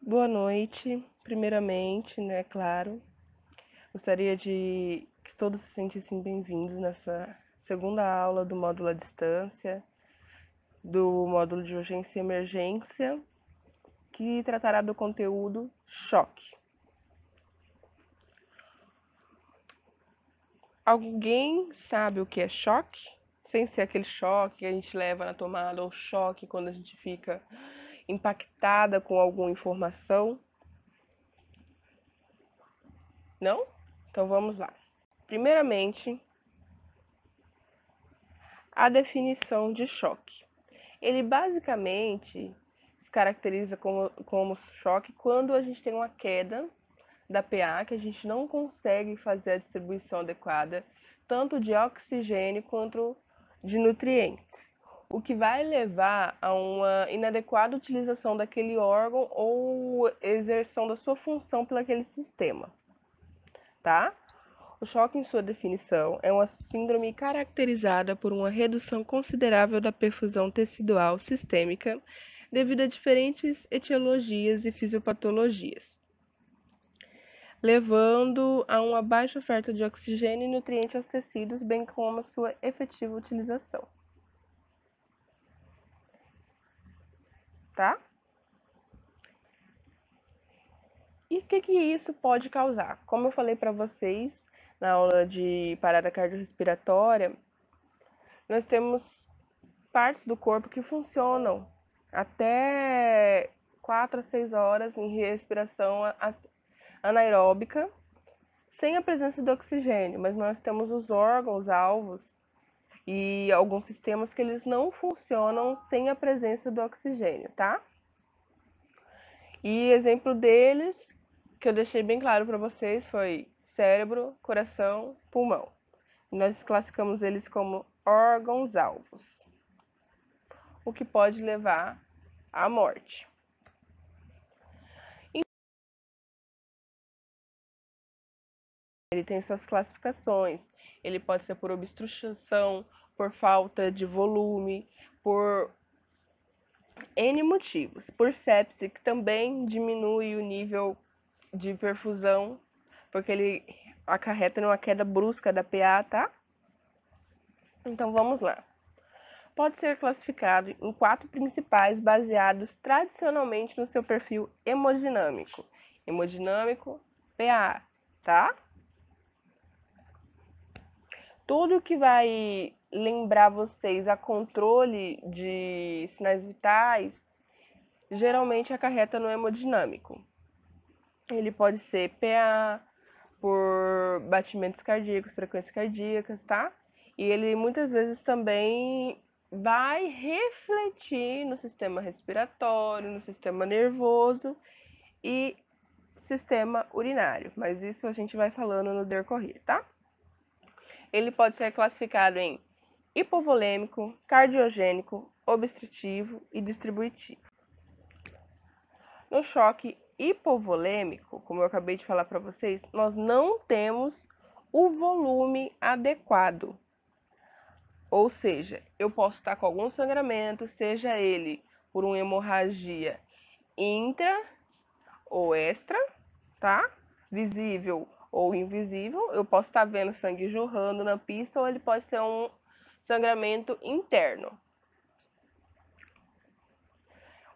Boa noite, primeiramente, né, claro. Gostaria de que todos se sentissem bem-vindos nessa segunda aula do módulo à distância, do módulo de urgência e emergência, que tratará do conteúdo choque. Alguém sabe o que é choque? Sem ser aquele choque que a gente leva na tomada, ou choque quando a gente fica impactada com alguma informação? Não? Então vamos lá. Primeiramente, a definição de choque. Ele basicamente se caracteriza como choque quando a gente tem uma queda da pH, que a gente não consegue fazer a distribuição adequada, tanto de oxigênio quanto de nutrientes, o que vai levar a uma inadequada utilização daquele órgão ou exerção da sua função por aquele sistema, tá? O choque, em sua definição, é uma síndrome caracterizada por uma redução considerável da perfusão tecidual sistêmica devido a diferentes etiologias e fisiopatologias, levando a uma baixa oferta de oxigênio e nutrientes aos tecidos, bem como a sua efetiva utilização. Tá? E o que isso pode causar? Como eu falei para vocês na aula de parada cardiorrespiratória, nós temos partes do corpo que funcionam até 4 a 6 horas em respiração anaeróbica, sem a presença de oxigênio, mas nós temos os órgãos alvos e alguns sistemas que eles não funcionam sem a presença do oxigênio, tá? E exemplo deles, que eu deixei bem claro para vocês, foi cérebro, coração, pulmão. E nós classificamos eles como órgãos alvos, o que pode levar à morte. Ele tem suas classificações. Ele pode ser por obstrução, por falta de volume, por N motivos. Por sepse, que também diminui o nível de perfusão, porque ele acarreta numa queda brusca da PA, tá? Então vamos lá. Pode ser classificado em 4 principais baseados tradicionalmente no seu perfil hemodinâmico. Hemodinâmico, PA, tá? Tudo que vai lembrar vocês a controle de sinais vitais, geralmente acarreta no hemodinâmico. Ele pode ser PA, por batimentos cardíacos, frequências cardíacas, tá? E ele muitas vezes também vai refletir no sistema respiratório, no sistema nervoso e sistema urinário, mas isso a gente vai falando no decorrer, tá? Ele pode ser classificado em hipovolêmico, cardiogênico, obstrutivo e distributivo. No choque hipovolêmico, como eu acabei de falar para vocês, nós não temos o volume adequado. Ou seja, eu posso estar com algum sangramento, seja ele por uma hemorragia intra ou extra, tá? Visível ou invisível. Eu posso estar vendo sangue jorrando na pista ou ele pode ser um sangramento interno.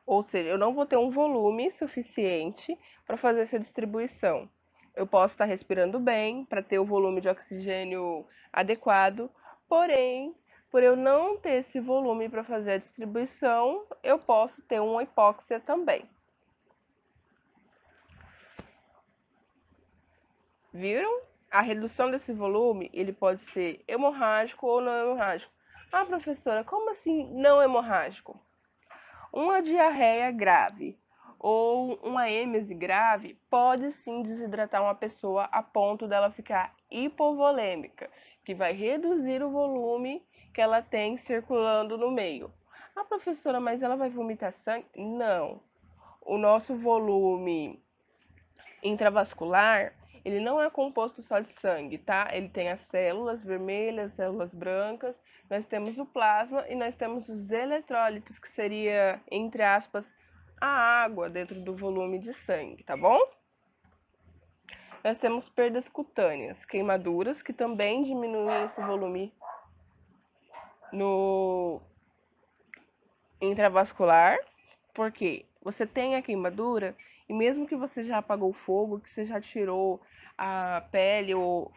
Ou seja, eu não vou ter um volume suficiente para fazer essa distribuição. Eu posso estar respirando bem para ter o volume de oxigênio adequado, porém, por eu não ter esse volume para fazer a distribuição, eu posso ter uma hipóxia também. Viram? A redução desse volume, ele pode ser hemorrágico ou não hemorrágico. Ah, professora, como assim não hemorrágico? Uma diarreia grave ou uma êmese grave pode sim desidratar uma pessoa a ponto dela ficar hipovolêmica, que vai reduzir o volume que ela tem circulando no meio. Ah, professora, mas ela vai vomitar sangue? Não. O nosso volume intravascular, ele não é composto só de sangue, tá? Ele tem as células vermelhas, células brancas, nós temos o plasma e nós temos os eletrólitos, que seria, entre aspas, a água dentro do volume de sangue, tá bom? Nós temos perdas cutâneas, queimaduras, que também diminuem esse volume no intravascular, porque você tem a queimadura e mesmo que você já apagou o fogo, que você já tirou a pele ou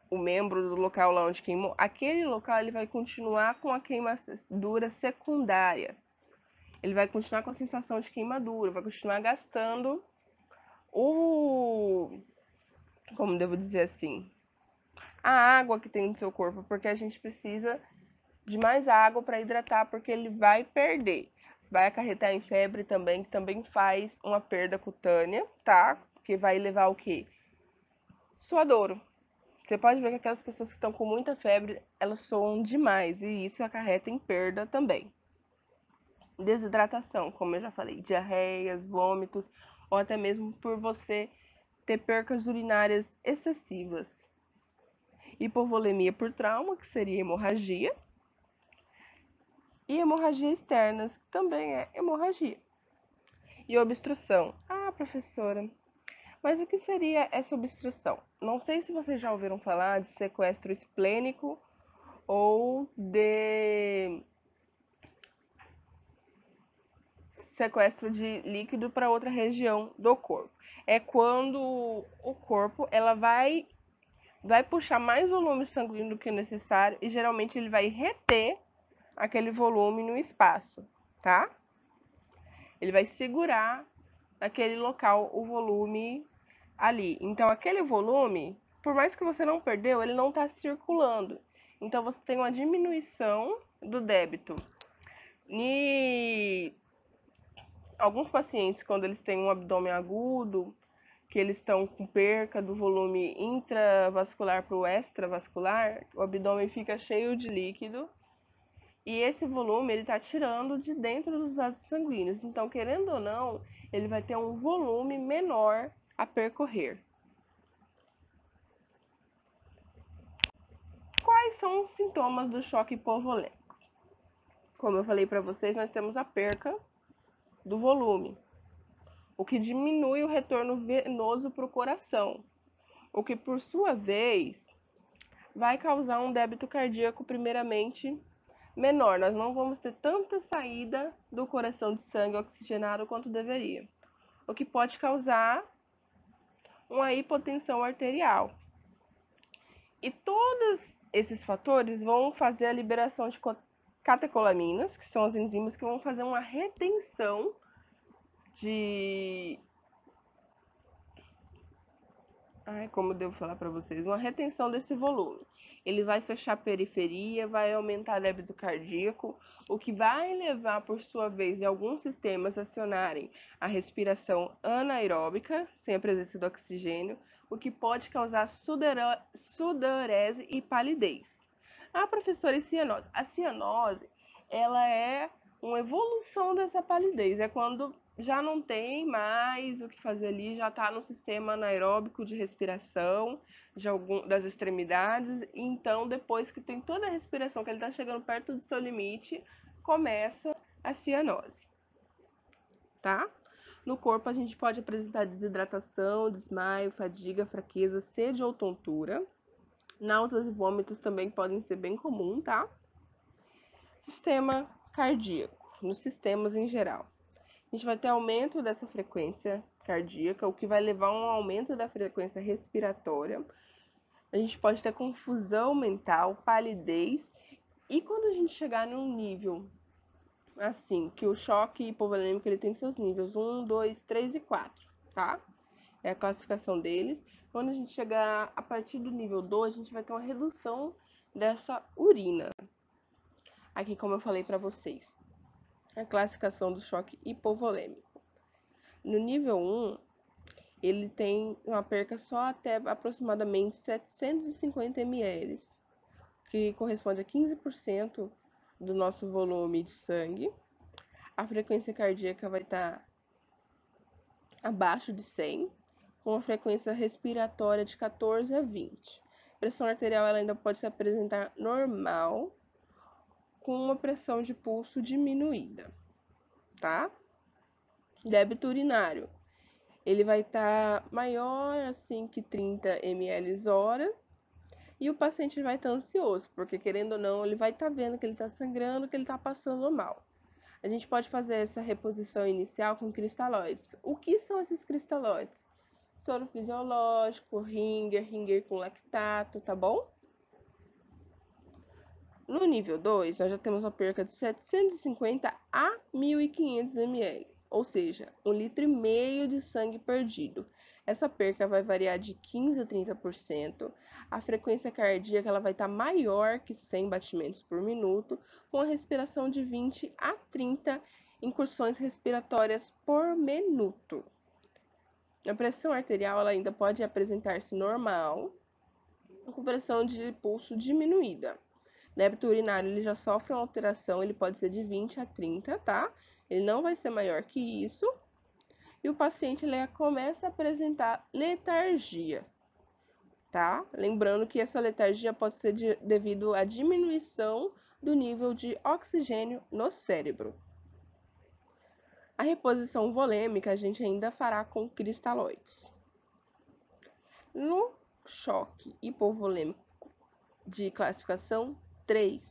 o membro do local lá onde queimou, aquele local ele vai continuar com a queimadura secundária. Ele vai continuar com a sensação de queimadura, vai continuar gastando como devo dizer assim, a água que tem no seu corpo, porque a gente precisa de mais água para hidratar, porque ele vai perder. Vai acarretar em febre também, que também faz uma perda cutânea, tá? Que vai levar o quê? Suadouro. Você pode ver que aquelas pessoas que estão com muita febre, elas suam demais e isso acarreta em perda também. Desidratação, como eu já falei, diarreias, vômitos, ou até mesmo por você ter percas urinárias excessivas. Hipovolemia por trauma, que seria hemorragia, e hemorragia externas, que também é hemorragia. E obstrução. Ah, professora, mas o que seria essa obstrução? Não sei se vocês já ouviram falar de sequestro esplênico ou de sequestro de líquido para outra região do corpo. É quando o corpo ela vai puxar mais volume sanguíneo do que necessário e geralmente ele vai reter aquele volume no espaço, tá? Ele vai segurar naquele local o volume ali. Então, aquele volume, por mais que você não perdeu, ele não está circulando. Então, você tem uma diminuição do débito. E alguns pacientes, quando eles têm um abdômen agudo, que eles estão com perca do volume intravascular para o extravascular, o abdômen fica cheio de líquido e esse volume ele está tirando de dentro dos vasos sanguíneos. Então, querendo ou não, ele vai ter um volume menor a percorrer. Quais são os sintomas do choque hipovolêmico? Como eu falei para vocês, nós temos a perca do volume, o que diminui o retorno venoso para o coração, o que por sua vez vai causar um débito cardíaco primeiramente menor. Nós não vamos ter tanta saída do coração de sangue oxigenado quanto deveria, o que pode causar uma hipotensão arterial. E todos esses fatores vão fazer a liberação de catecolaminas, que são as enzimas que vão fazer uma retenção de... como eu devo falar para vocês? Uma retenção desse volume. Ele vai fechar a periferia, vai aumentar o débito cardíaco, o que vai levar, por sua vez, alguns sistemas a acionarem a respiração anaeróbica, sem a presença do oxigênio, o que pode causar sudorese e palidez. Ah, professora, e cianose? A cianose, ela é uma evolução dessa palidez, é quando já não tem mais o que fazer ali, já está no sistema anaeróbico de respiração das extremidades, e então depois que tem toda a respiração, que ele está chegando perto do seu limite, começa a cianose, tá? No corpo a gente pode apresentar desidratação, desmaio, fadiga, fraqueza, sede ou tontura. Náuseas e vômitos também podem ser bem comum, tá? Sistema cardíaco, nos sistemas em geral. A gente vai ter aumento dessa frequência cardíaca, o que vai levar a um aumento da frequência respiratória. A gente pode ter confusão mental, palidez, e quando a gente chegar num nível assim, que o choque hipovolêmico ele tem seus níveis 1, 2, 3 e 4, tá? É a classificação deles. Quando a gente chegar a partir do nível 2, a gente vai ter uma redução dessa urina. Aqui, como eu falei para vocês, a classificação do choque hipovolêmico. No nível 1, ele tem uma perca só até aproximadamente 750 ml, que corresponde a 15% do nosso volume de sangue. A frequência cardíaca vai estar abaixo de 100, com a frequência respiratória de 14 a 20. A pressão arterial ela ainda pode se apresentar normal, com uma pressão de pulso diminuída, tá? Débito urinário, ele vai estar maior assim que 30 ml hora. E o paciente vai estar ansioso, porque querendo ou não, ele vai estar vendo que ele está sangrando, que ele está passando mal. A gente pode fazer essa reposição inicial com cristalóides. O que são esses cristalóides? Soro fisiológico, ringer com lactato, tá bom? No nível 2, nós já temos uma perca de 750 a 1.500 ml, ou seja, 1,5 litro de sangue perdido. Essa perca vai variar de 15 a 30%. A frequência cardíaca ela vai estar maior que 100 batimentos por minuto, com a respiração de 20 a 30 incursões respiratórias por minuto. A pressão arterial ela ainda pode apresentar-se normal, com pressão de pulso diminuída. Débito urinário ele já sofre uma alteração, ele pode ser de 20 a 30, tá? Ele não vai ser maior que isso. E o paciente ele começa a apresentar letargia, tá? Lembrando que essa letargia pode ser devido à diminuição do nível de oxigênio no cérebro. A reposição volêmica a gente ainda fará com cristalóides. No choque hipovolêmico de classificação 3,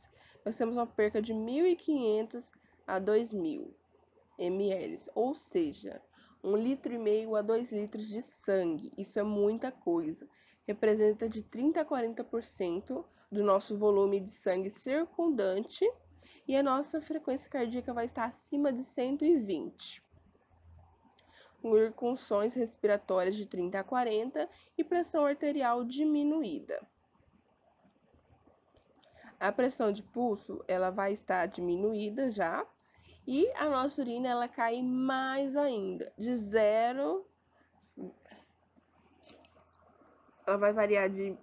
nós temos uma perca de 1.500 a 2.000 ml, ou seja, 1,5 litro a 2 litros de sangue. Isso é muita coisa. Representa de 30 a 40% do nosso volume de sangue circundante e a nossa frequência cardíaca vai estar acima de 120. Com funções respiratórias de 30 a 40 e pressão arterial diminuída. A pressão de pulso, ela vai estar diminuída já, e a nossa urina, ela cai mais ainda, de 0, ela vai variar de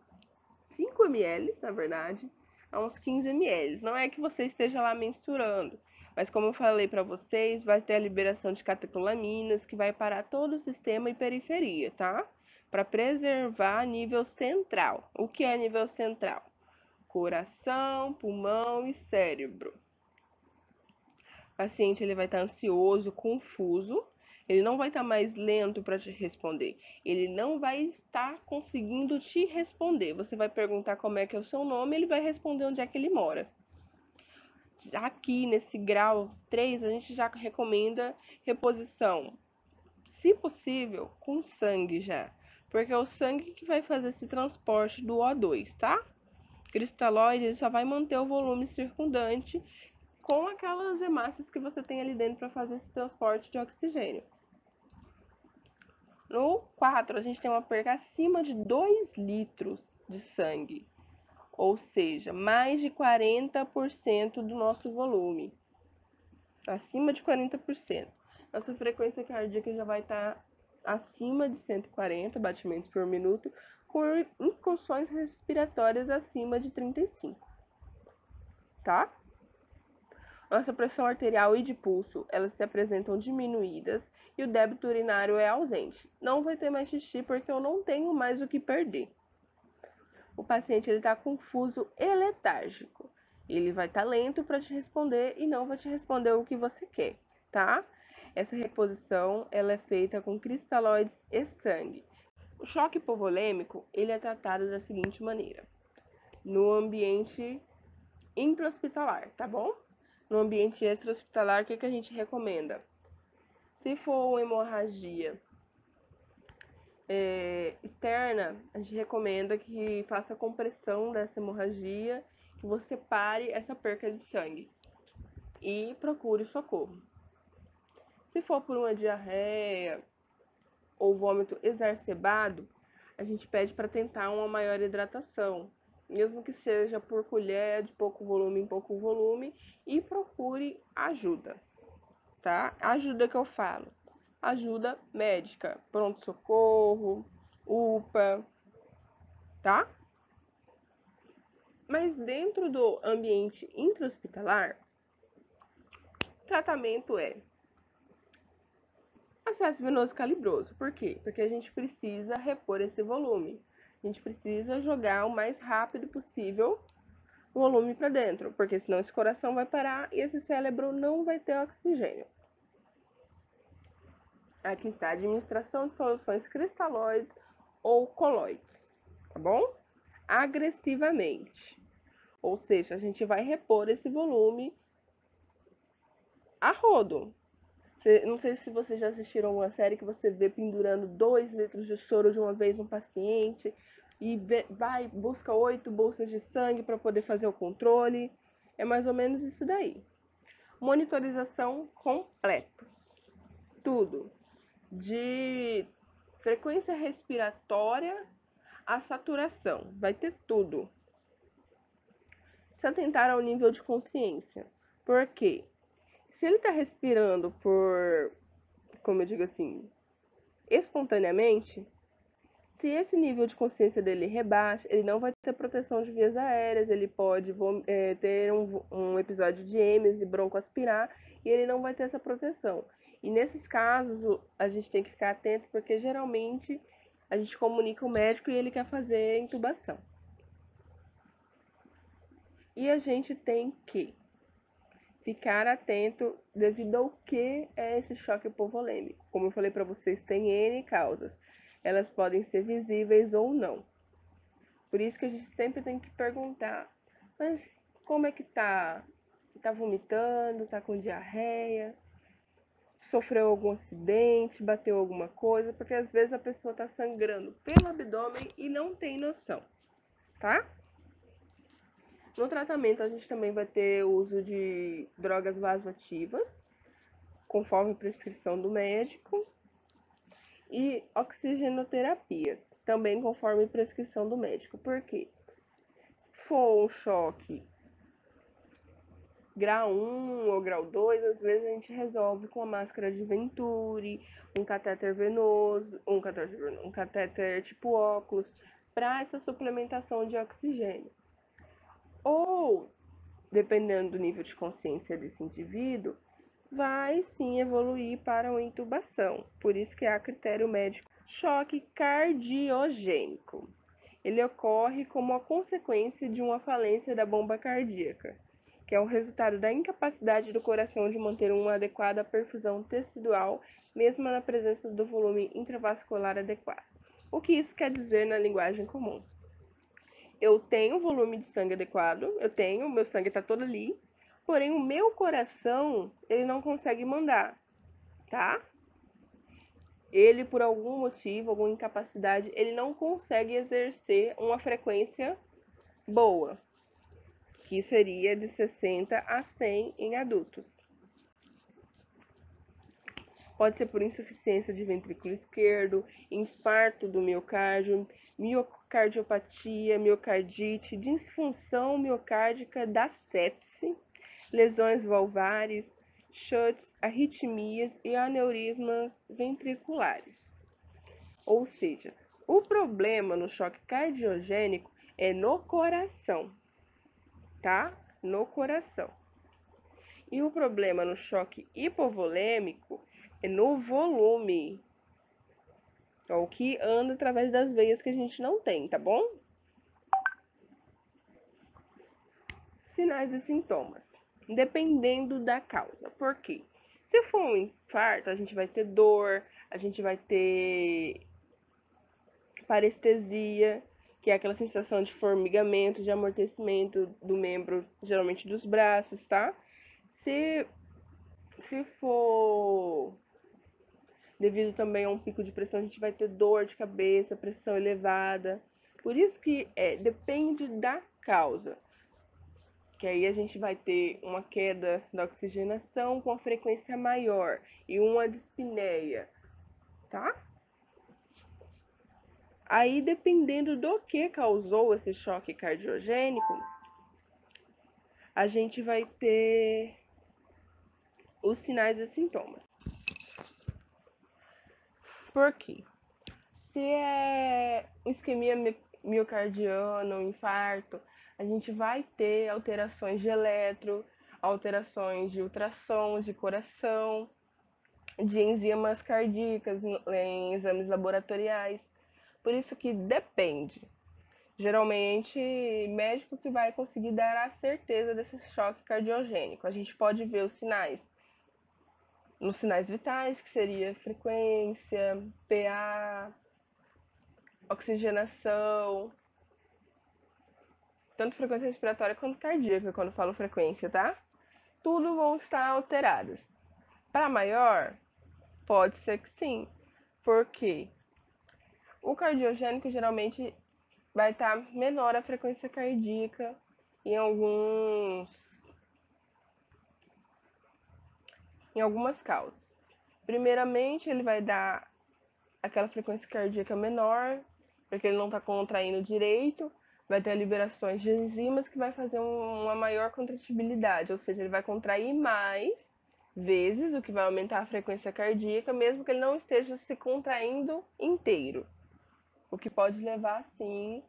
5 ml, na verdade, a uns 15 ml. Não é que você esteja lá mensurando, mas como eu falei para vocês, vai ter a liberação de catecolaminas, que vai parar todo o sistema e periferia, tá? Para preservar nível central. O que é nível central? Coração, pulmão e cérebro. O paciente ele vai estar ansioso, confuso, ele não vai estar mais lento para te responder, ele não vai estar conseguindo te responder. Você vai perguntar como é que é o seu nome, ele vai responder onde é que ele mora. Aqui nesse grau 3, a gente já recomenda reposição, se possível, com sangue já, porque é o sangue que vai fazer esse transporte do O2, tá? Cristalóide ele só vai manter o volume circundante com aquelas hemácias que você tem ali dentro para fazer esse transporte de oxigênio. No 4, a gente tem uma perca acima de 2 litros de sangue, ou seja, mais de 40% do nosso volume. Acima de 40%. Nossa frequência cardíaca já vai estar acima de 140 batimentos por minuto, com incursões respiratórias acima de 35, tá? Nossa pressão arterial e de pulso, elas se apresentam diminuídas e o débito urinário é ausente. Não vai ter mais xixi porque eu não tenho mais o que perder. O paciente está confuso e letárgico. Ele vai estar lento para te responder e não vai te responder o que você quer, tá? Essa reposição ela é feita com cristalóides e sangue. O choque hipovolêmico ele é tratado da seguinte maneira: no ambiente intra-hospitalar, tá bom? No ambiente extra-hospitalar, o que a gente recomenda? Se for uma hemorragia externa, a gente recomenda que faça compressão dessa hemorragia, que você pare essa perca de sangue e procure socorro. Se for por uma diarreia ou vômito exacerbado, a gente pede para tentar uma maior hidratação, mesmo que seja por colher de pouco volume em pouco volume, e procure ajuda, tá? Ajuda que eu falo, ajuda médica, pronto-socorro, UPA, tá? Mas dentro do ambiente intra-hospitalar, o tratamento é acesso venoso calibroso. Por quê? Porque a gente precisa repor esse volume. A gente precisa jogar o mais rápido possível o volume para dentro, porque senão esse coração vai parar e esse cérebro não vai ter oxigênio. Aqui está a administração de soluções cristalóides ou coloides, tá bom? Agressivamente. Ou seja, a gente vai repor esse volume a rodo. Não sei se vocês já assistiram uma série que você vê pendurando 2 litros de soro de uma vez um paciente e vai, busca 8 bolsas de sangue para poder fazer o controle. É mais ou menos isso daí. Monitorização completa. Tudo. De frequência respiratória a saturação. Vai ter tudo. Se atentar ao nível de consciência. Por quê? Se ele está respirando por, como eu digo assim, espontaneamente, se esse nível de consciência dele rebaixa, ele não vai ter proteção de vias aéreas, ele pode ter um episódio de êmesis e broncoaspirar, e ele não vai ter essa proteção. E nesses casos, a gente tem que ficar atento, porque geralmente a gente comunica o médico e ele quer fazer intubação. E a gente tem que ficar atento devido ao que é esse choque hipovolêmico. Como eu falei para vocês, tem N causas. Elas podem ser visíveis ou não. Por isso que a gente sempre tem que perguntar, mas como é que tá? Tá vomitando, tá com diarreia, sofreu algum acidente, bateu alguma coisa, porque às vezes a pessoa tá sangrando pelo abdômen e não tem noção, tá? No tratamento, a gente também vai ter o uso de drogas vasoativas, conforme prescrição do médico, e oxigenoterapia, também conforme prescrição do médico. Por quê? Se for um choque grau 1 ou grau 2, às vezes a gente resolve com a máscara de Venturi, um catéter venoso, um catéter tipo óculos, para essa suplementação de oxigênio. Ou, dependendo do nível de consciência desse indivíduo, vai sim evoluir para uma intubação. Por isso que há critério médico. Choque cardiogênico. Ele ocorre como a consequência de uma falência da bomba cardíaca, que é o resultado da incapacidade do coração de manter uma adequada perfusão tecidual, mesmo na presença do volume intravascular adequado. O que isso quer dizer na linguagem comum? Eu tenho volume de sangue adequado, meu sangue está todo ali, porém o meu coração, ele não consegue mandar, tá? Ele, por algum motivo, alguma incapacidade, ele não consegue exercer uma frequência boa, que seria de 60 a 100 em adultos. Pode ser por insuficiência de ventrículo esquerdo, infarto do miocárdio, miocardiopatia, miocardite, disfunção miocárdica da sepse, lesões valvares, shuts, arritmias e aneurismas ventriculares. Ou seja, o problema no choque cardiogênico é no coração, tá? No coração. E o problema no choque hipovolêmico é no volume, é o que anda através das veias que a gente não tem, tá bom? Sinais e sintomas, dependendo da causa. Por quê? Se for um infarto, a gente vai ter dor, a gente vai ter parestesia, que é aquela sensação de formigamento, de amortecimento do membro, geralmente dos braços, tá? Se for devido também a um pico de pressão, a gente vai ter dor de cabeça, pressão elevada. Por isso que depende da causa. Que aí a gente vai ter uma queda da oxigenação com a frequência maior e uma dispneia, tá? Aí, dependendo do que causou esse choque cardiogênico, a gente vai ter os sinais e sintomas. Por quê? Se é isquemia miocardiana, um infarto, a gente vai ter alterações de eletro, alterações de ultrassom, de coração, de enzimas cardíacas em exames laboratoriais. Por isso que depende. Geralmente, médico que vai conseguir dar a certeza desse choque cardiogênico. A gente pode ver os sinais nos sinais vitais, que seria frequência, PA, oxigenação, tanto frequência respiratória quanto cardíaca, quando falo frequência, tá? Tudo vão estar alteradas. Para maior, pode ser que sim, porque o cardiogênico geralmente vai estar menor a frequência cardíaca em algumas causas. Primeiramente, ele vai dar aquela frequência cardíaca menor, porque ele não está contraindo direito, vai ter liberações de enzimas que vai fazer uma maior contratibilidade, ou seja, ele vai contrair mais vezes, o que vai aumentar a frequência cardíaca, mesmo que ele não esteja se contraindo inteiro, o que pode levar, sim,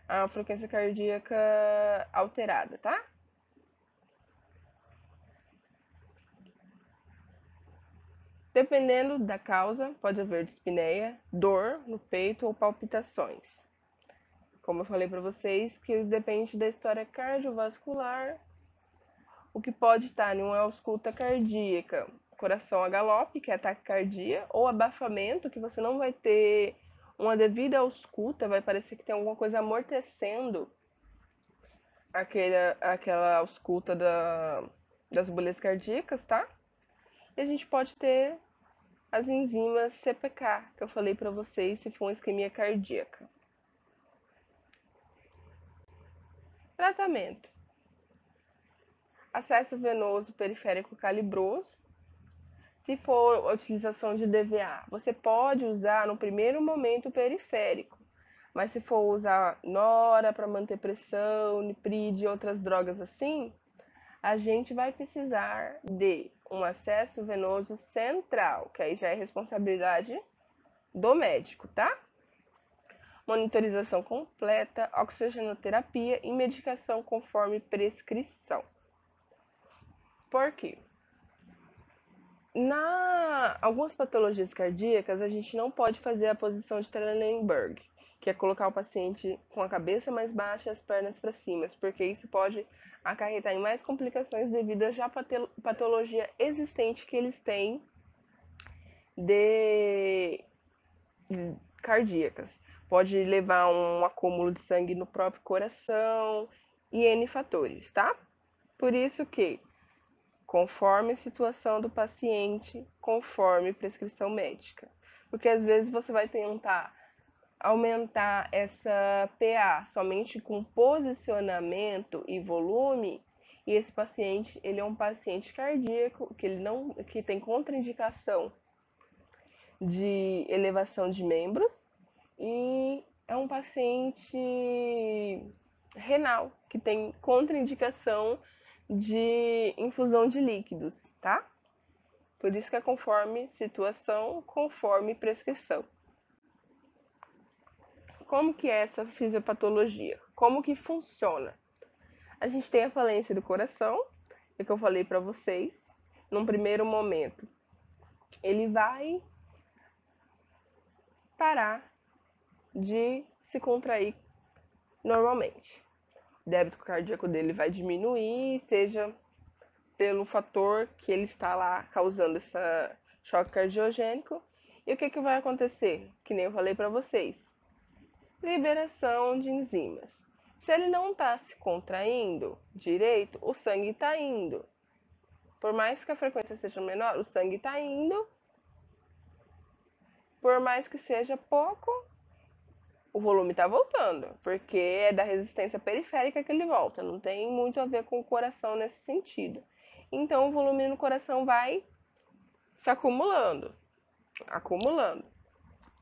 a frequência cardíaca alterada, tá? Dependendo da causa, pode haver dispneia, dor no peito ou palpitações. Como eu falei para vocês, que depende da história cardiovascular, o que pode estar em uma ausculta cardíaca, coração a galope, que é taquicardia, ou abafamento, que você não vai ter uma devida ausculta, vai parecer que tem alguma coisa amortecendo aquela ausculta das bolhas cardíacas, tá? E a gente pode ter as enzimas CPK, que eu falei para vocês, se for uma isquemia cardíaca. Tratamento: acesso venoso periférico calibroso. Se for a utilização de DVA, você pode usar no primeiro momento o periférico, mas se for usar nora para manter pressão, niprid e outras drogas assim, a gente vai precisar de um acesso venoso central, que aí já é responsabilidade do médico, tá? Monitorização completa, oxigenoterapia e medicação conforme prescrição. Por quê? Algumas patologias cardíacas, a gente não pode fazer a posição de Trendelenburg, que é colocar o paciente com a cabeça mais baixa e as pernas para cima, porque isso pode acarretar em mais complicações devido à já patologia existente que eles têm de cardíacas. Pode levar a um acúmulo de sangue no próprio coração e N fatores, tá? Por isso que, conforme a situação do paciente, conforme prescrição médica. Porque às vezes você vai tentar aumentar essa PA somente com posicionamento e volume, e esse paciente, ele é um paciente cardíaco que tem contraindicação de elevação de membros e é um paciente renal que tem contraindicação de infusão de líquidos, tá? Por isso que é conforme situação, conforme prescrição. Como que é essa fisiopatologia? Como que funciona? A gente tem a falência do coração, é que eu falei para vocês. Num primeiro momento, ele vai parar de se contrair normalmente. O débito cardíaco dele vai diminuir, seja pelo fator que ele está lá causando esse choque cardiogênico. E o que vai acontecer? Que nem eu falei para vocês. Liberação de enzimas. Se ele não está se contraindo direito, o sangue está indo. Por mais que a frequência seja menor, o sangue está indo. Por mais que seja pouco, o volume está voltando, porque é da resistência periférica que ele volta, não tem muito a ver com o coração nesse sentido. Então o volume no coração vai se acumulando.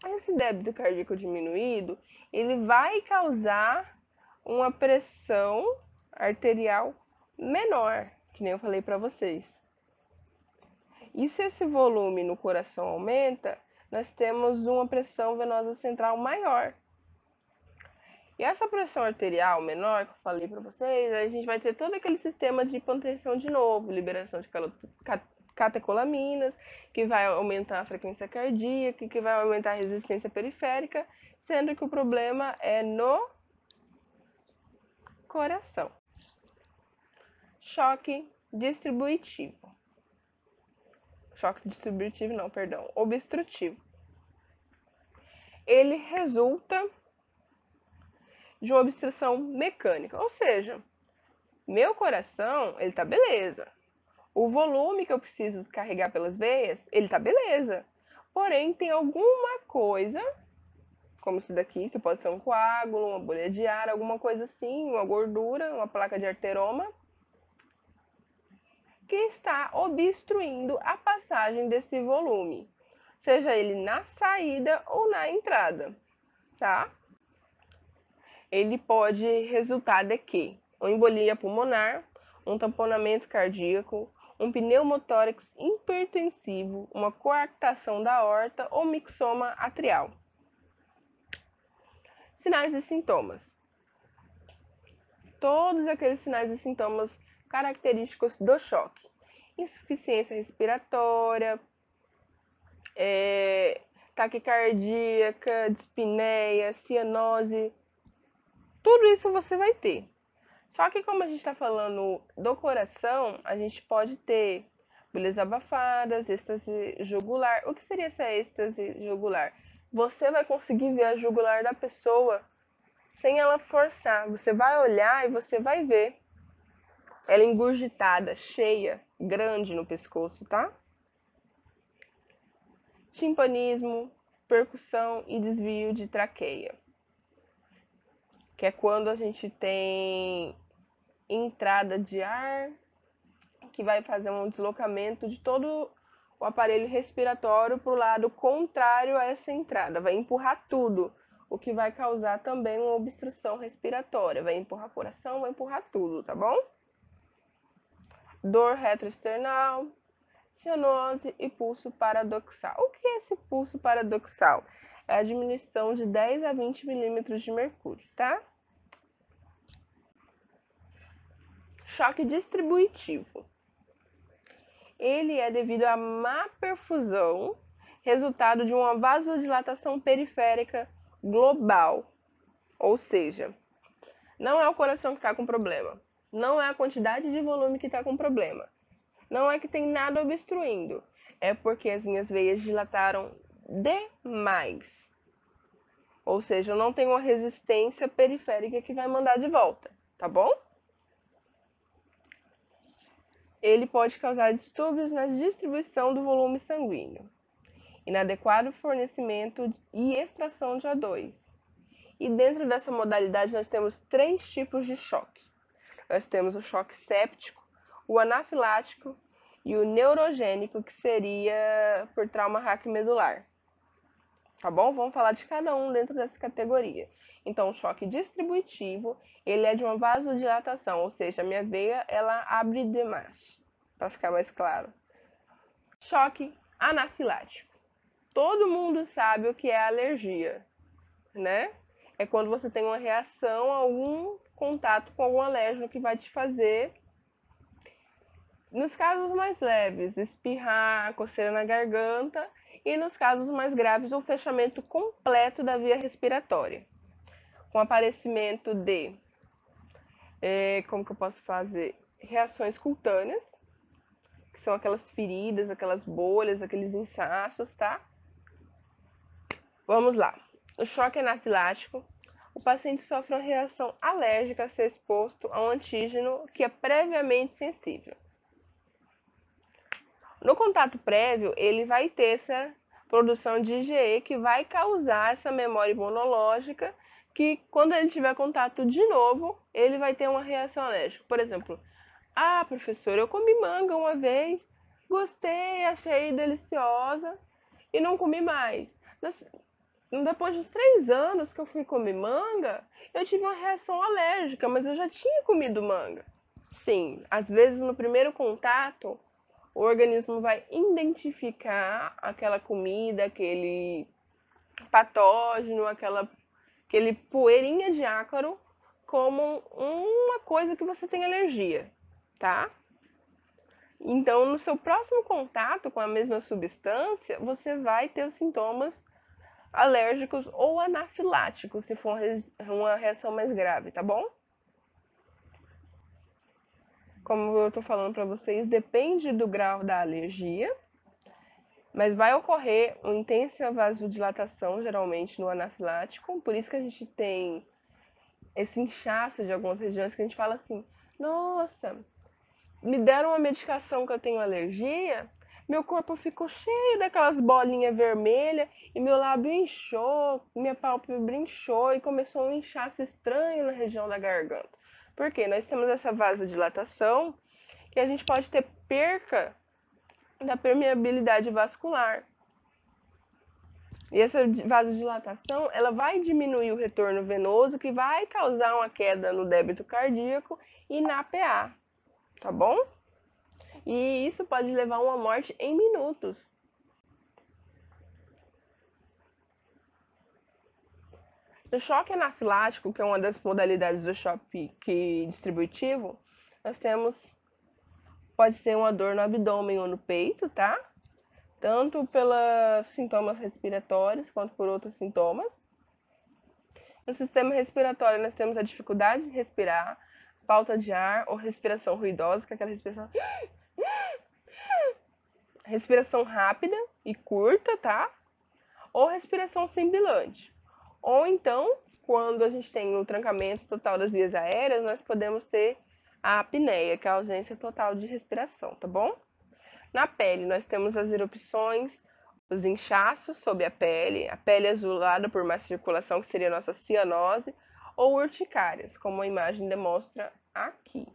Esse débito cardíaco diminuído, ele vai causar uma pressão arterial menor, que nem eu falei para vocês. E se esse volume no coração aumenta, nós temos uma pressão venosa central maior. E essa pressão arterial menor que eu falei para vocês, a gente vai ter todo aquele sistema de hipotensão de novo, liberação de catecolaminas, que vai aumentar a frequência cardíaca, que vai aumentar a resistência periférica, sendo que o problema é no coração. Choque distributivo. choque distributivo não, perdão, obstrutivo. Ele resulta de uma obstrução mecânica, ou seja, meu coração, ele tá beleza. O volume que eu preciso carregar pelas veias, ele tá beleza. Porém, tem alguma coisa, como isso daqui, que pode ser um coágulo, uma bolha de ar, alguma coisa assim, uma gordura, uma placa de arteroma, que está obstruindo a passagem desse volume, seja ele na saída ou na entrada, tá? Ele pode resultar de quê? Uma embolia pulmonar, um tamponamento cardíaco, um pneumotórax hipertensivo, uma coarctação da aorta ou mixoma atrial. Sinais e sintomas. Todos aqueles sinais e sintomas característicos do choque. Insuficiência respiratória, taquicardíaca, dispneia, cianose, tudo isso você vai ter. Só que como a gente está falando do coração, a gente pode ter bolhas abafadas, êxtase jugular. O que seria essa êxtase jugular? Você vai conseguir ver a jugular da pessoa sem ela forçar. Você vai olhar e você vai ver ela engurgitada, cheia, grande no pescoço, tá? Timpanismo, percussão e desvio de traqueia, que é quando a gente tem entrada de ar que vai fazer um deslocamento de todo o aparelho respiratório para o lado contrário a essa entrada, vai empurrar tudo, o que vai causar também uma obstrução respiratória, vai empurrar coração, vai empurrar tudo, tá bom? Dor retroesternal, cianose e pulso paradoxal. O que é esse pulso paradoxal? É a diminuição de 10 a 20 milímetros de mercúrio, tá? Choque distributivo. Ele é devido à má perfusão, resultado de uma vasodilatação periférica global. Ou seja, não é o coração que está com problema, não é a quantidade de volume que está com problema, não é que tem nada obstruindo, é porque as minhas veias dilataram demais. Ou seja, eu não tenho uma resistência periférica que vai mandar de volta, tá bom? Ele pode causar distúrbios na distribuição do volume sanguíneo, inadequado fornecimento e extração de O2. E dentro dessa modalidade nós temos 3 tipos de choque. Nós temos o choque séptico, o anafilático e o neurogênico, que seria por trauma raquimedular. Tá bom? Vamos falar de cada um dentro dessa categoria. Então, o choque distributivo, ele é de uma vasodilatação, ou seja, a minha veia, ela abre demais, para ficar mais claro. Choque anafilático. Todo mundo sabe o que é alergia, né? É quando você tem uma reação a algum contato com algum alérgeno que vai te fazer, nos casos mais leves, espirrar, coceira na garganta, e nos casos mais graves, o fechamento completo da via respiratória, com aparecimento de, como que eu posso fazer? Reações cutâneas, que são aquelas feridas, aquelas bolhas, aqueles inchaços, tá? Vamos lá. O choque anafilático, o paciente sofre uma reação alérgica a ser exposto a um antígeno que é previamente sensível. No contato prévio, ele vai ter essa produção de IgE que vai causar essa memória imunológica que, quando ele tiver contato de novo, ele vai ter uma reação alérgica. Por exemplo, professor, eu comi manga uma vez, gostei, achei deliciosa e não comi mais. Depois dos 3 anos que eu fui comer manga, eu tive uma reação alérgica, mas eu já tinha comido manga. Sim, às vezes no primeiro contato, o organismo vai identificar aquela comida, aquele patógeno, aquele poeirinha de ácaro como uma coisa que você tem alergia, tá? Então, no seu próximo contato com a mesma substância, você vai ter os sintomas alérgicos ou anafiláticos, se for uma reação mais grave, tá bom? Como eu tô falando para vocês, depende do grau da alergia, Mas vai ocorrer uma intensa vasodilatação, geralmente, no anafilático. Por isso que a gente tem esse inchaço de algumas regiões que a gente fala assim, nossa, me deram uma medicação que eu tenho alergia, meu corpo ficou cheio daquelas bolinhas vermelhas e meu lábio inchou, minha pálpebra inchou e começou um inchaço estranho na região da garganta. Por quê? Nós temos essa vasodilatação que a gente pode ter perca da permeabilidade vascular. E essa vasodilatação, ela vai diminuir o retorno venoso, que vai causar uma queda no débito cardíaco e na PA, tá bom? E isso pode levar a uma morte em minutos. No choque anafilático, que é uma das modalidades do choque distributivo, nós temos, pode ser uma dor no abdômen ou no peito, tá? Tanto pelos sintomas respiratórios quanto por outros sintomas. No sistema respiratório, nós temos a dificuldade de respirar, falta de ar ou respiração ruidosa, que é aquela respiração rápida e curta, tá? Ou respiração sibilante. Ou então, quando a gente tem o trancamento total das vias aéreas, nós podemos ter a apneia, que é a ausência total de respiração, tá bom? Na pele, nós temos as erupções, os inchaços sob a pele azulada por má circulação, que seria a nossa cianose, ou urticárias, como a imagem demonstra aqui.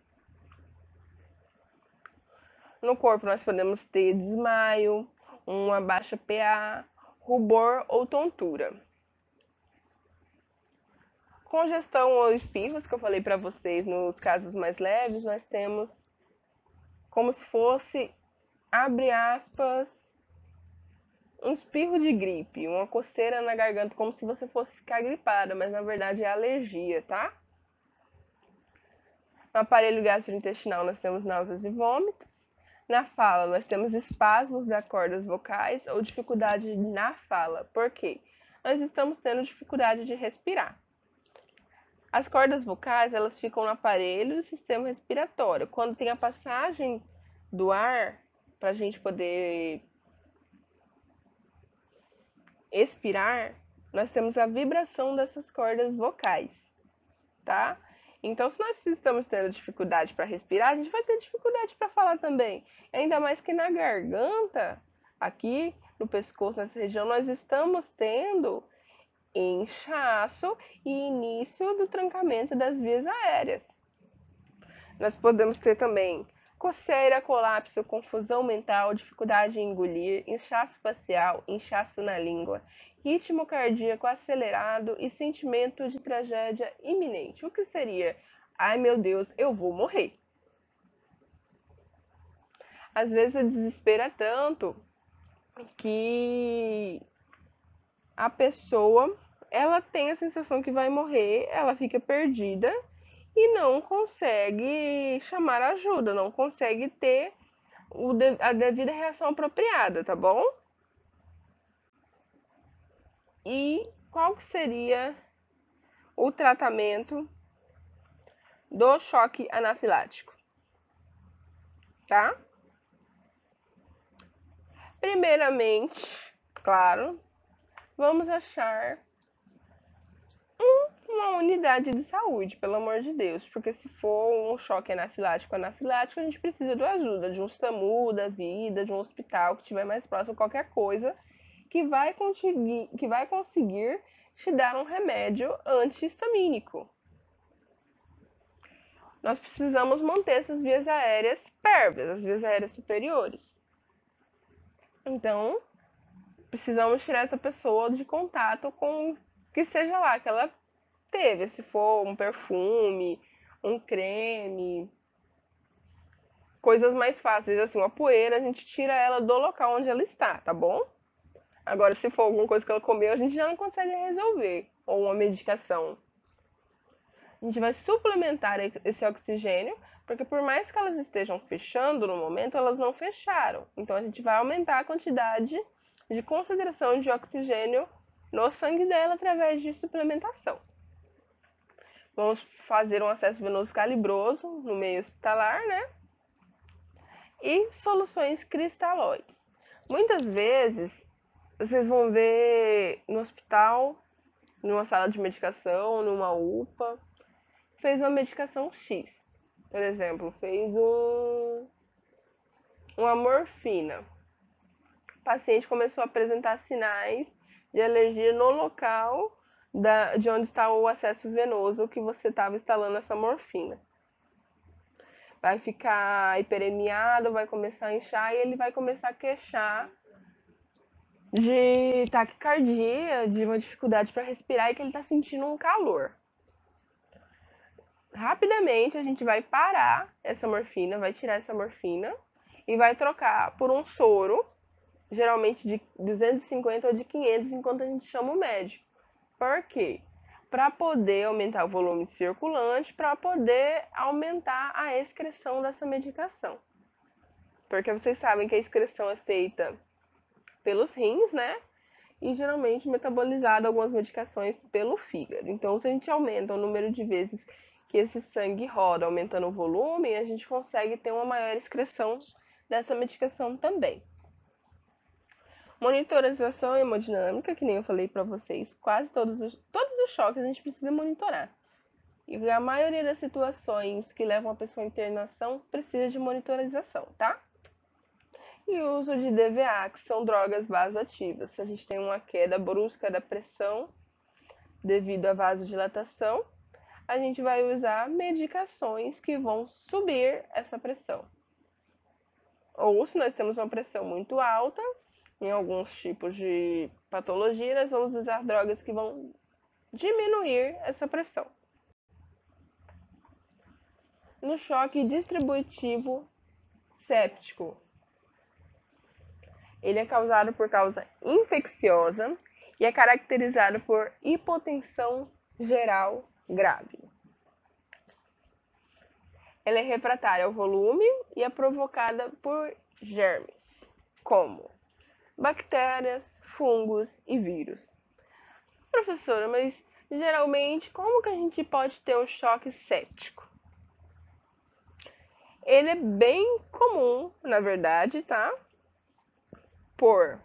No corpo, nós podemos ter desmaio, uma baixa PA, rubor ou tontura. Congestão ou espirros, que eu falei para vocês nos casos mais leves, nós temos como se fosse, abre aspas, um espirro de gripe, uma coceira na garganta, como se você fosse ficar gripada, mas na verdade é alergia, tá? No aparelho gastrointestinal nós temos náuseas e vômitos. Na fala nós temos espasmos das cordas vocais ou dificuldade na fala. Por quê? Nós estamos tendo dificuldade de respirar. As cordas vocais, elas ficam no aparelho do sistema respiratório. Quando tem a passagem do ar, para a gente poder expirar, nós temos a vibração dessas cordas vocais, tá? Então, se nós estamos tendo dificuldade para respirar, a gente vai ter dificuldade para falar também. Ainda mais que na garganta, aqui no pescoço, nessa região, nós estamos tendo inchaço e início do trancamento das vias aéreas. Nós podemos ter também coceira, colapso, confusão mental, dificuldade em engolir, inchaço facial, inchaço na língua, ritmo cardíaco acelerado e sentimento de tragédia iminente. O que seria? Ai meu Deus, eu vou morrer. Às vezes o desespero é tanto que a pessoa, ela tem a sensação que vai morrer, ela fica perdida e não consegue chamar ajuda, não consegue ter a devida reação apropriada, tá bom? E qual que seria o tratamento do choque anafilático? Tá? Primeiramente, claro, vamos achar uma unidade de saúde, pelo amor de Deus, porque se for um choque anafilático, a gente precisa de ajuda, de um SAMU da vida, de um hospital que estiver mais próximo, qualquer coisa que vai conseguir te dar um remédio antihistamínico. Nós precisamos manter essas vias aéreas pérvias, as vias aéreas superiores. Então, precisamos tirar essa pessoa de contato com que seja lá que ela teve, se for um perfume, um creme, coisas mais fáceis, assim, uma poeira, a gente tira ela do local onde ela está, tá bom? Agora, se for alguma coisa que ela comeu, a gente já não consegue resolver, ou uma medicação. A gente vai suplementar esse oxigênio, porque por mais que elas estejam fechando no momento, elas não fecharam. Então, a gente vai aumentar a quantidade de concentração de oxigênio no sangue dela através de suplementação. Vamos fazer um acesso venoso calibroso no meio hospitalar, né? E soluções cristalóides. Muitas vezes, vocês vão ver no hospital, numa sala de medicação, numa UPA, fez uma medicação X. Por exemplo, fez uma morfina. O paciente começou a apresentar sinais de alergia no local de onde está o acesso venoso que você estava instalando essa morfina. Vai ficar hiperemiado, vai começar a inchar e ele vai começar a queixar de taquicardia, de uma dificuldade para respirar e que ele está sentindo um calor. Rapidamente a gente vai parar essa morfina, vai tirar essa morfina e vai trocar por um soro, geralmente de 250 ou de 500, enquanto a gente chama o médico. Por quê? Para poder aumentar o volume circulante, para poder aumentar a excreção dessa medicação. Porque vocês sabem que a excreção é feita pelos rins, né? E geralmente metabolizada algumas medicações pelo fígado. Então, se a gente aumenta o número de vezes que esse sangue roda, aumentando o volume, a gente consegue ter uma maior excreção dessa medicação também. Monitorização hemodinâmica, que nem eu falei para vocês, quase todos os choques a gente precisa monitorar. E a maioria das situações que levam a pessoa à internação precisa de monitorização, tá? E o uso de DVA, que são drogas vasoativas. Se a gente tem uma queda brusca da pressão devido à vasodilatação, a gente vai usar medicações que vão subir essa pressão. Ou se nós temos uma pressão muito alta, em alguns tipos de patologia, nós vamos usar drogas que vão diminuir essa pressão. No choque distributivo séptico, ele é causado por causa infecciosa e é caracterizado por hipotensão geral grave. Ela é refratária ao volume e é provocada por germes, como bactérias, fungos e vírus. Professora, mas geralmente como que a gente pode ter um choque séptico? Ele é bem comum, na verdade, tá? Por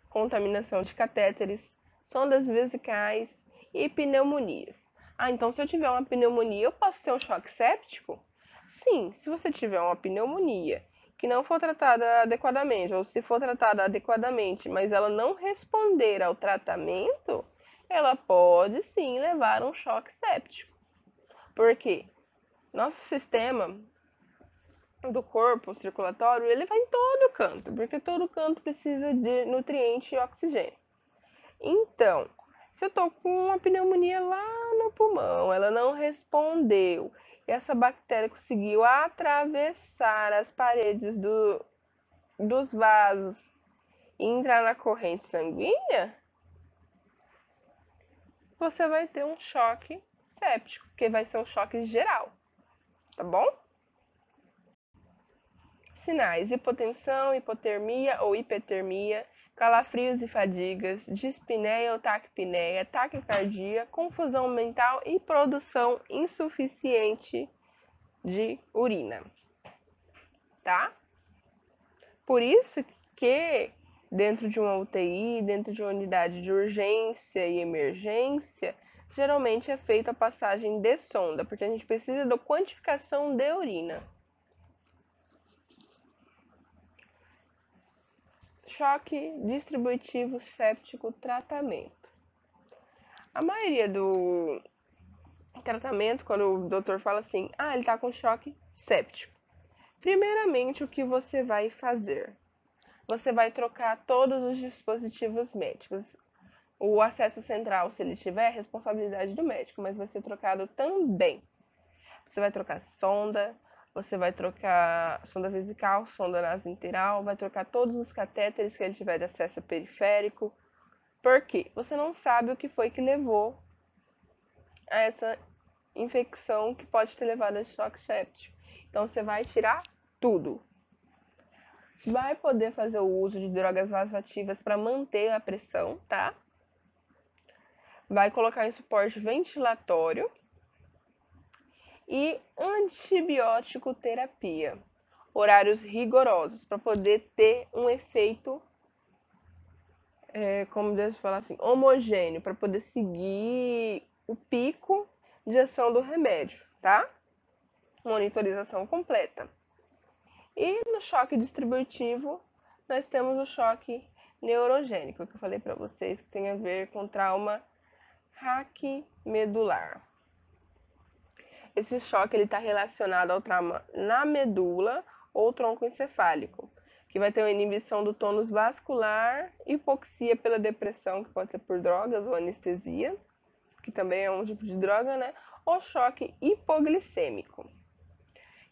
contaminação de catéteres, sondas vesicais e pneumonias. Ah, então se eu tiver uma pneumonia, eu posso ter um choque séptico? Sim, se você tiver uma pneumonia que não for tratada adequadamente, ou se for tratada adequadamente, mas ela não responder ao tratamento, ela pode sim levar a um choque séptico. Por quê? Nosso sistema do corpo circulatório, ele vai em todo canto, porque todo canto precisa de nutriente e oxigênio. Então, se eu tô com uma pneumonia lá no pulmão, ela não respondeu, e essa bactéria conseguiu atravessar as paredes dos vasos e entrar na corrente sanguínea, você vai ter um choque séptico, que vai ser um choque geral, tá bom? Sinais: hipotensão, hipotermia ou hipertermia, calafrios e fadigas, dispneia ou taquipneia, taquicardia, confusão mental e produção insuficiente de urina, tá? Por isso que dentro de uma UTI, dentro de uma unidade de urgência e emergência, geralmente é feita a passagem de sonda, porque a gente precisa da quantificação de urina. Choque distributivo séptico tratamento. A maioria do tratamento, quando o doutor fala assim, ele tá com choque séptico. Primeiramente, o que você vai fazer? Você vai trocar todos os dispositivos médicos. O acesso central, se ele tiver, é responsabilidade do médico, mas vai ser trocado também. Você vai trocar sonda, você vai trocar sonda vesical, sonda nasointeral, vai trocar todos os catéteres que ele tiver de acesso periférico. Por quê? Você não sabe o que foi que levou a essa infecção que pode ter levado a choque séptico. Então você vai tirar tudo. Vai poder fazer o uso de drogas vasoativas para manter a pressão, tá? Vai colocar em suporte ventilatório e antibiótico terapia. horários rigorosos para poder ter um efeito, como Deus fala assim, homogêneo, para poder seguir o pico de ação do remédio, tá? Monitorização completa. E no choque distributivo, nós temos o choque neurogênico, que eu falei para vocês, que tem a ver com trauma raquimedular. Esse choque está relacionado ao trauma na medula ou tronco encefálico, que vai ter uma inibição do tônus vascular, hipoxia pela depressão, que pode ser por drogas ou anestesia, que também é um tipo de droga, né? Ou choque hipoglicêmico,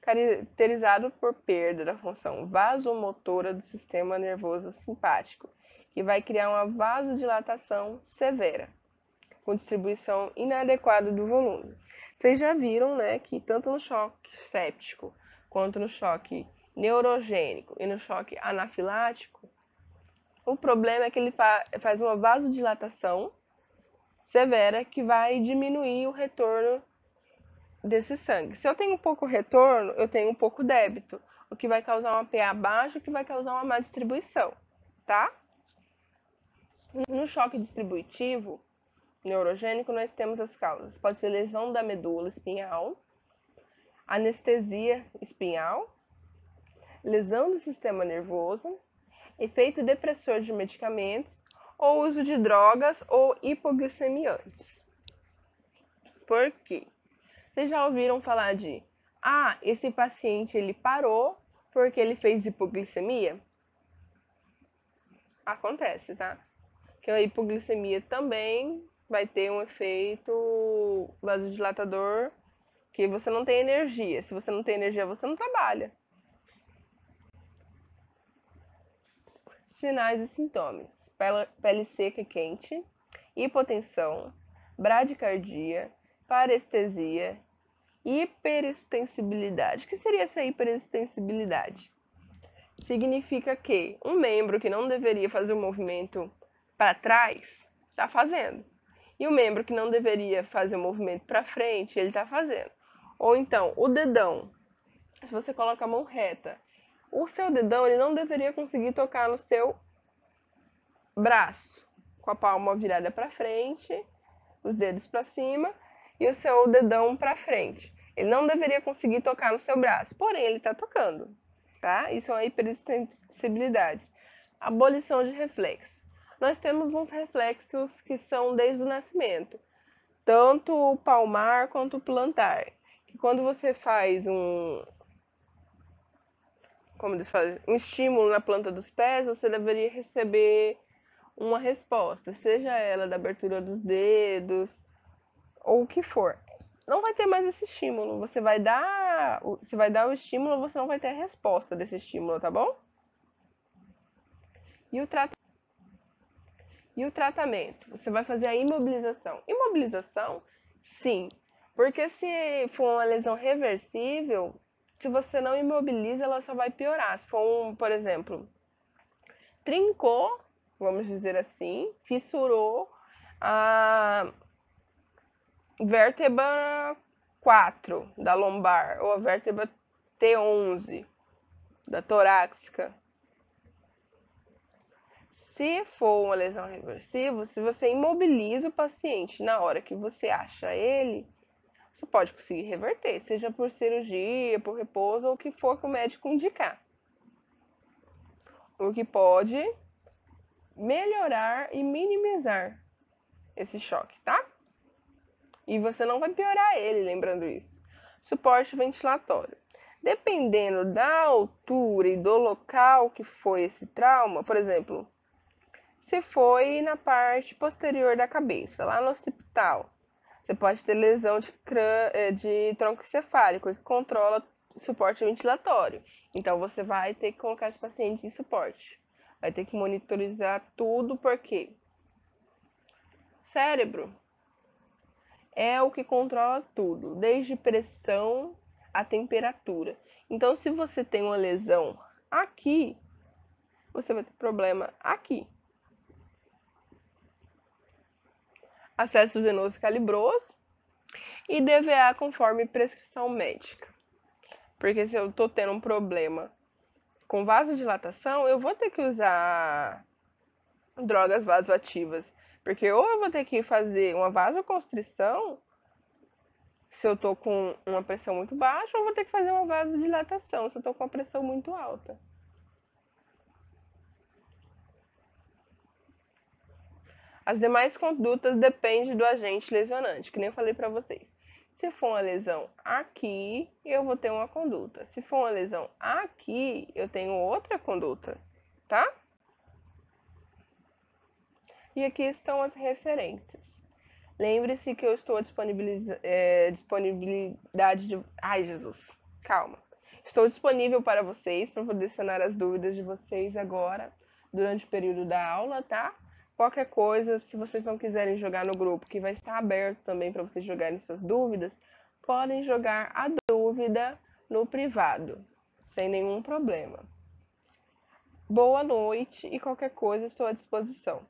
caracterizado por perda da função vasomotora do sistema nervoso simpático, que vai criar uma vasodilatação severa, com distribuição inadequada do volume. Vocês já viram, né, que tanto no choque séptico, quanto no choque neurogênico e no choque anafilático, o problema é que ele faz uma vasodilatação severa que vai diminuir o retorno desse sangue. Se eu tenho pouco retorno, eu tenho um pouco débito, o que vai causar uma PA baixa, o que vai causar uma má distribuição, tá? No choque distributivo neurogênico, nós temos as causas. Pode ser lesão da medula espinhal, anestesia espinhal, lesão do sistema nervoso, efeito depressor de medicamentos ou uso de drogas ou hipoglicemiantes. Por quê? Vocês já ouviram falar de esse paciente ele parou porque ele fez hipoglicemia? Acontece, tá? Que a hipoglicemia também vai ter um efeito vasodilatador, que você não tem energia. Se você não tem energia, você não trabalha. Sinais e sintomas: pele seca e quente, hipotensão, bradicardia, parestesia, hiperextensibilidade. O que seria essa hiperextensibilidade? Significa que um membro que não deveria fazer o movimento para trás, está fazendo. E o membro que não deveria fazer o movimento para frente, ele está fazendo. Ou então, o dedão. Se você coloca a mão reta, o seu dedão ele não deveria conseguir tocar no seu braço, com a palma virada para frente, os dedos para cima e o seu dedão para frente. Ele não deveria conseguir tocar no seu braço, porém ele está tocando, tá? Isso é uma hiperextensibilidade. Abolição de reflexos. Nós temos uns reflexos que são desde o nascimento, tanto o palmar quanto o plantar. Que quando você faz um estímulo na planta dos pés, você deveria receber uma resposta, seja ela da abertura dos dedos ou o que for. Não vai ter mais esse estímulo. Você vai dar o estímulo, você não vai ter a resposta desse estímulo, tá bom? E o tratamento? Você vai fazer a imobilização. Imobilização, sim, porque se for uma lesão reversível, se você não imobiliza, ela só vai piorar. Se for por exemplo, trincou, vamos dizer assim, fissurou a vértebra 4 da lombar ou a vértebra T11 da torácica. Se for uma lesão reversível, se você imobiliza o paciente na hora que você acha ele, você pode conseguir reverter, seja por cirurgia, por repouso ou o que for que o médico indicar. O que pode melhorar e minimizar esse choque, tá? E você não vai piorar ele, lembrando isso. Suporte ventilatório. Dependendo da altura e do local que foi esse trauma, por exemplo, se foi na parte posterior da cabeça, lá no occipital, você pode ter lesão de tronco encefálico, que controla suporte ventilatório. Então, você vai ter que colocar esse paciente em suporte. Vai ter que monitorizar tudo, porque cérebro é o que controla tudo, desde pressão a temperatura. Então, se você tem uma lesão aqui, você vai ter problema aqui. Acesso venoso calibroso e DVA conforme prescrição médica. Porque se eu tô tendo um problema com vasodilatação, eu vou ter que usar drogas vasoativas. Porque ou eu vou ter que fazer uma vasoconstrição, se eu tô com uma pressão muito baixa, ou eu vou ter que fazer uma vasodilatação, se eu tô com uma pressão muito alta. As demais condutas dependem do agente lesionante, que nem eu falei para vocês. Se for uma lesão aqui, eu vou ter uma conduta. Se for uma lesão aqui, eu tenho outra conduta, tá? E aqui estão as referências. Lembre-se que eu estou à disponibilidade de... Ai, Jesus, calma. Estou disponível para vocês, para poder sanar as dúvidas de vocês agora, durante o período da aula, tá? Qualquer coisa, se vocês não quiserem jogar no grupo, que vai estar aberto também para vocês jogarem suas dúvidas, podem jogar a dúvida no privado, sem nenhum problema. Boa noite e qualquer coisa estou à disposição.